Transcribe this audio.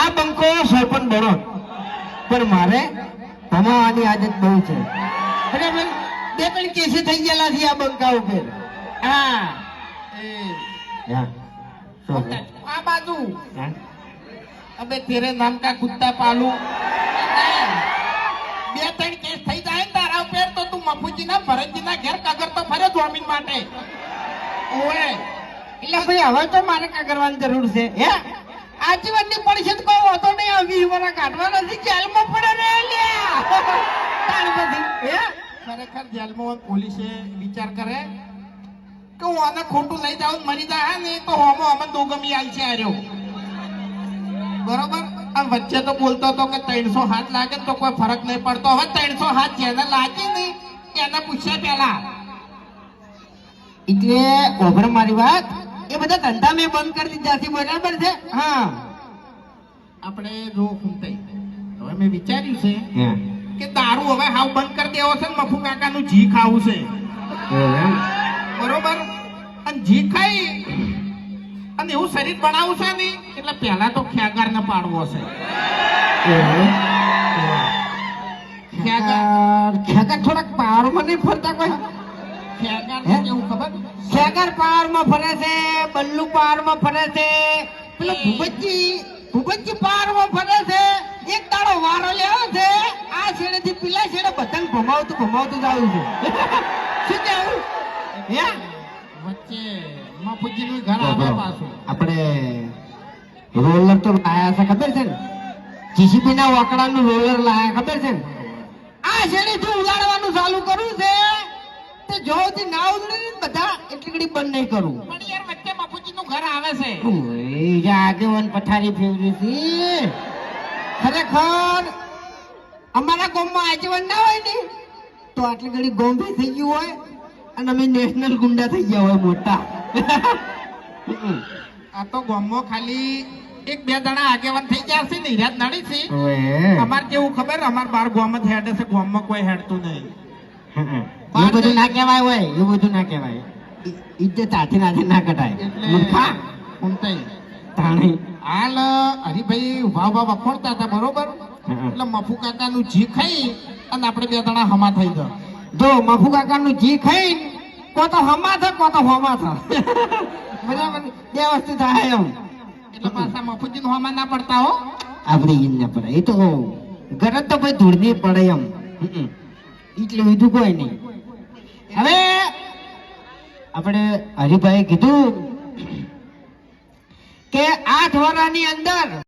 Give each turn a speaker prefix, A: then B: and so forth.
A: આ બંકો સરપંચ બનો પણ મારે ભમાવાની આદત બહુ છે બરાબર બે ત્રણ કેસે થઈ ગયેલા છે આ બંકા ઉપર
B: હા
A: હા શું
B: આ બાજુ
A: હા
B: અબે તેરે નામ કા કુત્તા પાલુ બે ત્રણ કેસ થઈ જાય ને તારા ઉપર તો તું મફુજીના ભરતજીના ઘેર કગરતો ફરે જમીન માટે ઓએ
A: એટલે ભાઈ હવે તો મારે કા કરવાની જરૂર છે હે આજીવનની પરિષદ કોઈ હોતો નહીં આ 20 વર્ષ કાઢવા નથી જેલમાં પડે ને લ્યા તાણ પછી હે
B: ખરેખર જેલમાં પોલીસે વિચાર કરે કે હું આને ખોટું લઈ જાઉં મરી જાય ને તો હોમો અમન દોગમી આલ છે આર્યો બરોબર આ વચ્ચે તો બોલતો હતો કે 300 હાથ લાગે તો કોઈ ફરક નહીં પડતો હવે 300 હાથ જેને લાગે ને એને પૂછ્યા પેલા
A: એટલે ઓભર મારી વાત એ બધા ધંધા મેં બંધ કરી દીધા છે બરાબર છે હા
B: આપણે જો ફૂમતાઈ હવે મેં વિચાર્યું છે
A: હા
B: કે દારૂ હવે હાવ બંધ કરી દેવો છે ને મફુ કાકાનું જી ખાવું છે બરોબર અને જી ખાઈ અને એવું શરીર બનાવવું છે ને એટલે પહેલા તો ખેગાર ને પાડવો છે
A: ખેગર થોડાક પાવરમાં નહીં ફરતા કોઈ
B: ખેગાર ને કેવું ખબર
A: ખેગર પાવરમાં ફરે છે બલ્લુ પાવરમાં ફરે છે પેલો ભૂપતજી પાવરમાં ફરે છે એક દાડો વારો લેવો છે આ છેડેથી પેલા છેડે બધાને ભમાવતું જ આવ્યું છે શું કેવું હે
B: વચ્ચે મફુજી નું ઘર આવે પાછું
A: આપણે રોલર તો લાયા છે ખબર છે ને જીસીબી ના વાકડાનું રોલર લાયા ખબર છે ને આ છેડેથી ઉલાડવાનું ચાલુ કર્યું છે તે જોથી ના ઉલડે ને બધા એટલી ઘડી બંધ નહીં કરું
B: પણ યાર વચ્ચે મફુજી નું ઘર આવે છે
A: ઓય આગેવાન પથારી ફેવરી છે ખરેખર અમારા ગામમાં આગેવાન ના હોય ને તો આટલી ઘડી ગોમ્બે થઈ ગયું હોય અને અમે નેશનલ ગુંડા થઈ ગયા હોય મોટા
B: આ તો ગામમાં ખાલી એક બે જણા આગેવાન થઈ ગયા છે ને હિરાત નડી છે અમાર કેવું ખબર અમાર બાર ગામ જ હેડે છે ગામમાં કોઈ હેડતું નહીં
A: એવું બધું ના કહેવાય હોય એવું બધું ના કહેવાય ઇજ્જત હાથે નાથે ના કટાય મૂર્ખા
B: ઊંટાઈ
A: તાણી
B: હાલ હરિભાઈ ઉભા વખોડતા હતા બરોબર એટલે મફુ કાકાનું જી ખાઈ અને આપણે બે જણા હમા થઈ ગયા
A: જો મફુ કાકાનું જી ખાઈ કો તો હમા થા કો તો હોમા થા બરાબર બે વસ્તુ થાય એમ
B: એટલે પાછા મફુજી નું હમા ના પડતા હો
A: આપણે ઈન ના પડે એ તો ગરજ તો ભાઈ ધૂળની પડે એમ એટલે બીજું કોઈ નહીં હવે આપણે હરિભાઈ કીધું કે 8 વર્ષની અંદર